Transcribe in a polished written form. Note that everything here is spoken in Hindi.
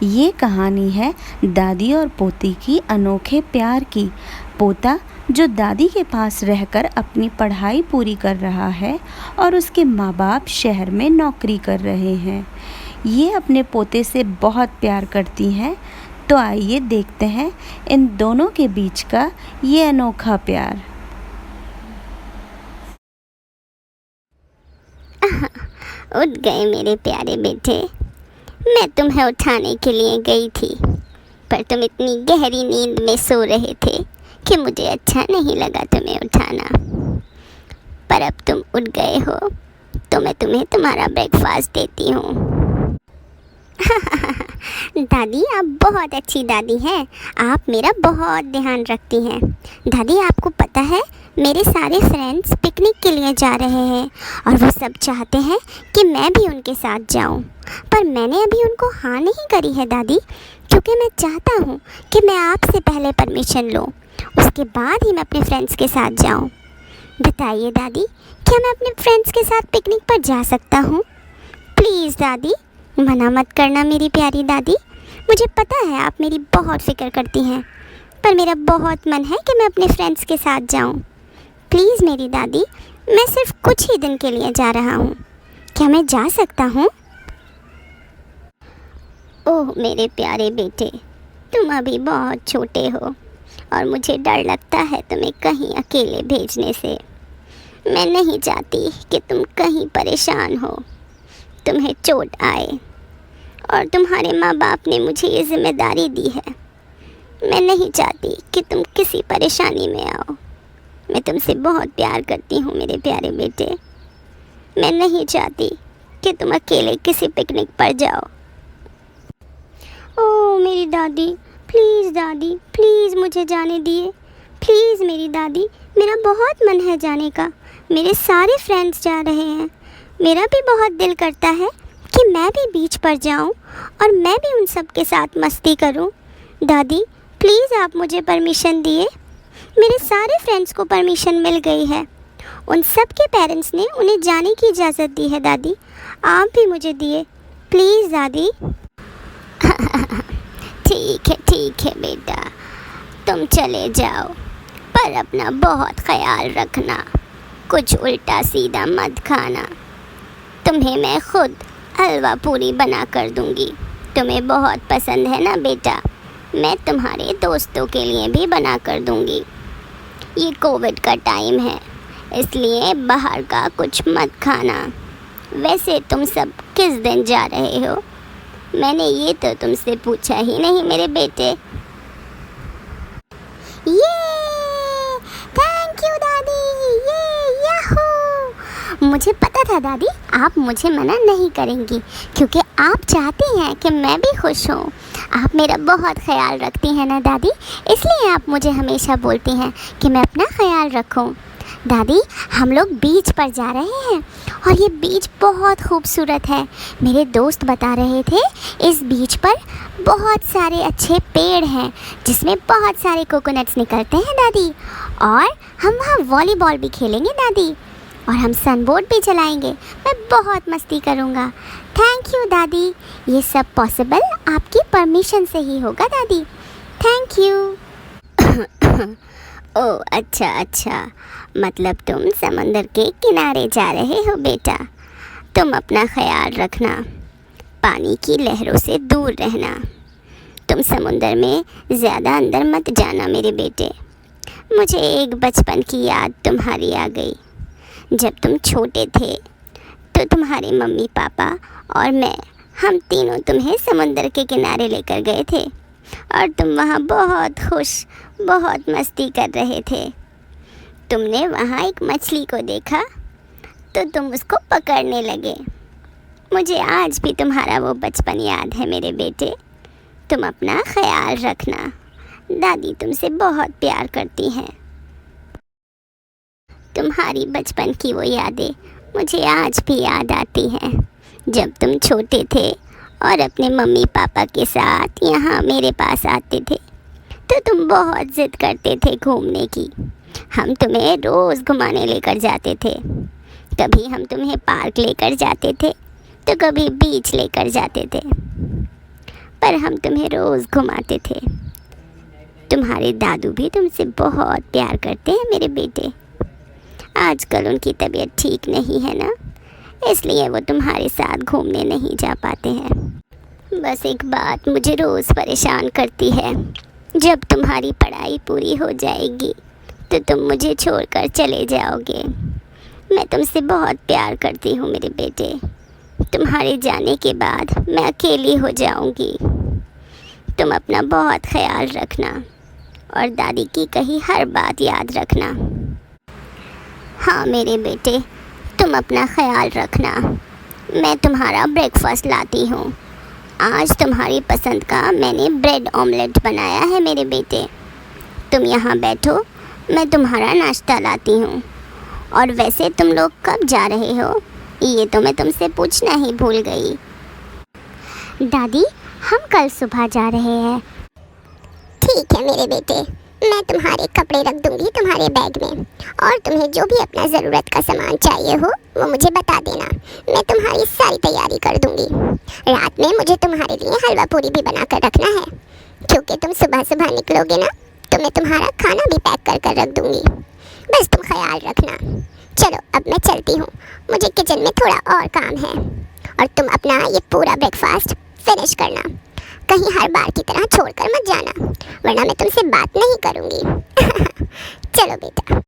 ये कहानी है दादी और पोती की अनोखे प्यार की। पोता जो दादी के पास रहकर अपनी पढ़ाई पूरी कर रहा है और उसके माँ बाप शहर में नौकरी कर रहे हैं। ये अपने पोते से बहुत प्यार करती हैं। तो आइए देखते हैं इन दोनों के बीच का ये अनोखा प्यार। उठ गए मेरे प्यारे बेटे। मैं तुम्हें उठाने के लिए गई थी, पर तुम इतनी गहरी नींद में सो रहे थे कि मुझे अच्छा नहीं लगा तुम्हें उठाना। पर अब तुम उठ गए हो तो मैं तुम्हें तुम्हारा ब्रेकफास्ट देती हूँ। दादी, आप बहुत अच्छी दादी हैं। आप मेरा बहुत ध्यान रखती हैं। दादी, आपको पता है मेरे सारे फ्रेंड्स पिकनिक के लिए जा रहे हैं और वो सब चाहते हैं कि मैं भी उनके साथ जाऊं। पर मैंने अभी उनको हाँ नहीं करी है दादी, क्योंकि मैं चाहता हूं कि मैं आपसे पहले परमिशन लूं, उसके बाद ही मैं अपने फ्रेंड्स के साथ जाऊं। बताइए दादी, क्या मैं अपने फ्रेंड्स के साथ पिकनिक पर जा सकता हूं? प्लीज़ दादी, मना मत करना मेरी प्यारी दादी। मुझे पता है आप मेरी बहुत फ़िक्र करती हैं, पर मेरा बहुत मन है कि मैं अपने फ्रेंड्स के साथ जाऊं। प्लीज़ मेरी दादी, मैं सिर्फ कुछ ही दिन के लिए जा रहा हूं। क्या मैं जा सकता हूं? ओह मेरे प्यारे बेटे, तुम अभी बहुत छोटे हो और मुझे डर लगता है तुम्हें कहीं अकेले भेजने से। मैं नहीं चाहती कि तुम कहीं परेशान हो, तुम्हें चोट आए, और तुम्हारे माँ बाप ने मुझे ये जिम्मेदारी दी है। मैं नहीं चाहती कि तुम किसी परेशानी में आओ। मैं तुमसे बहुत प्यार करती हूँ मेरे प्यारे बेटे। मैं नहीं चाहती कि तुम अकेले किसी पिकनिक पर जाओ। ओह मेरी दादी, प्लीज़ दादी, प्लीज़ मुझे जाने दिए। प्लीज़ मेरी दादी, मेरा बहुत मन है जाने का। मेरे सारे फ्रेंड्स जा रहे हैं। मेरा भी बहुत दिल करता है कि मैं भी बीच पर जाऊं और मैं भी उन सब के साथ मस्ती करूं। दादी, प्लीज़ आप मुझे परमिशन दिए। मेरे सारे फ्रेंड्स को परमिशन मिल गई है। उन सब के पेरेंट्स ने उन्हें जाने की इजाज़त दी है। दादी, आप भी मुझे दिए, प्लीज़ दादी। ठीक है बेटा, तुम चले जाओ, पर अपना बहुत ख्याल रखना। कुछ उल्टा सीधा मत खाना। तुम्हें मैं खुद हलवा पूरी बना कर दूंगी। तुम्हें बहुत पसंद है ना बेटा, मैं तुम्हारे दोस्तों के लिए भी बना कर दूंगी। ये कोविड का टाइम है, इसलिए बाहर का कुछ मत खाना। वैसे तुम सब किस दिन जा रहे हो? मैंने ये तो तुमसे पूछा ही नहीं मेरे बेटे। ये थैंक यू दादी, ये याहू। मुझे पता था दादी आप मुझे मना नहीं करेंगी, क्योंकि आप चाहती हैं कि मैं भी खुश हूँ। आप मेरा बहुत ख्याल रखती हैं ना दादी, इसलिए आप मुझे हमेशा बोलती हैं कि मैं अपना ख्याल रखूँ। दादी, हम लोग बीच पर जा रहे हैं और ये बीच बहुत खूबसूरत है। मेरे दोस्त बता रहे थे इस बीच पर बहुत सारे अच्छे पेड़ हैं जिसमें बहुत सारे कोकोनट्स निकलते हैं दादी, और हम वहाँ वॉलीबॉल भी खेलेंगे दादी, और हम सनबोर्ड भी चलाएंगे। मैं बहुत मस्ती करूँगा। थैंक यू दादी, ये सब पॉसिबल आपकी परमिशन से ही होगा दादी। Thank you. ओह अच्छा, मतलब तुम समंदर के किनारे जा रहे हो बेटा। तुम अपना ख्याल रखना, पानी की लहरों से दूर रहना। तुम समुंदर में ज़्यादा अंदर मत जाना मेरे बेटे। मुझे एक बचपन की याद तुम्हारी आ गई। जब तुम छोटे थे तो तुम्हारे मम्मी पापा और मैं, हम तीनों तुम्हें समुंदर के किनारे लेकर गए थे और तुम वहाँ बहुत खुश, बहुत मस्ती कर रहे थे। तुमने वहाँ एक मछली को देखा तो तुम उसको पकड़ने लगे। मुझे आज भी तुम्हारा वो बचपन याद है मेरे बेटे। तुम अपना ख्याल रखना। दादी तुमसे बहुत प्यार करती हैं। तुम्हारी बचपन की वो यादें मुझे आज भी याद आती हैं। जब तुम छोटे थे और अपने मम्मी पापा के साथ यहाँ मेरे पास आते थे तो तुम बहुत ज़िद करते थे घूमने की। हम तुम्हें रोज़ घुमाने लेकर जाते थे। कभी हम तुम्हें पार्क लेकर जाते थे तो कभी बीच लेकर जाते थे। पर हम तुम्हें रोज़ घुमाते थे। तुम्हारे दादू भी तुमसे बहुत प्यार करते हैं मेरे बेटे। आजकल उनकी तबीयत ठीक नहीं है ना, इसलिए वो तुम्हारे साथ घूमने नहीं जा पाते हैं। बस एक बात मुझे रोज़ परेशान करती है, जब तुम्हारी पढ़ाई पूरी हो जाएगी तो तुम मुझे छोड़कर चले जाओगे। मैं तुमसे बहुत प्यार करती हूँ मेरे बेटे। तुम्हारे जाने के बाद मैं अकेली हो जाऊँगी। तुम अपना बहुत ख्याल रखना और दादी की कही हर बात याद रखना। हाँ मेरे बेटे, तुम अपना ख्याल रखना। मैं तुम्हारा ब्रेकफास्ट लाती हूँ। आज तुम्हारी पसंद का मैंने ब्रेड ऑमलेट बनाया है मेरे बेटे। तुम यहाँ बैठो, मैं तुम्हारा नाश्ता लाती हूँ। और वैसे तुम लोग कब जा रहे हो, ये तो मैं तुमसे पूछना ही भूल गई। दादी, हम कल सुबह जा रहे हैं। ठीक है मेरे बेटे, मैं तुम्हारे कपड़े रख दूंगी तुम्हारे बैग में, और तुम्हें जो भी अपना ज़रूरत का सामान चाहिए हो वो मुझे बता देना। मैं तुम्हारी सारी तैयारी कर दूंगी। रात में मुझे तुम्हारे लिए हलवा पूरी भी बना कर रखना है, क्योंकि तुम सुबह सुबह निकलोगे ना, तो मैं तुम्हारा खाना भी पैक कर कर रख दूंगी। बस तुम ख्याल रखना। चलो अब मैं चलती हूँ, मुझे किचन में थोड़ा और काम है। और तुम अपना ये पूरा ब्रेकफास्ट फिनिश करना, कहीं हर बार की तरह छोड़कर मत जाना, वरना मैं तुमसे बात नहीं करूँगी। चलो बेटा।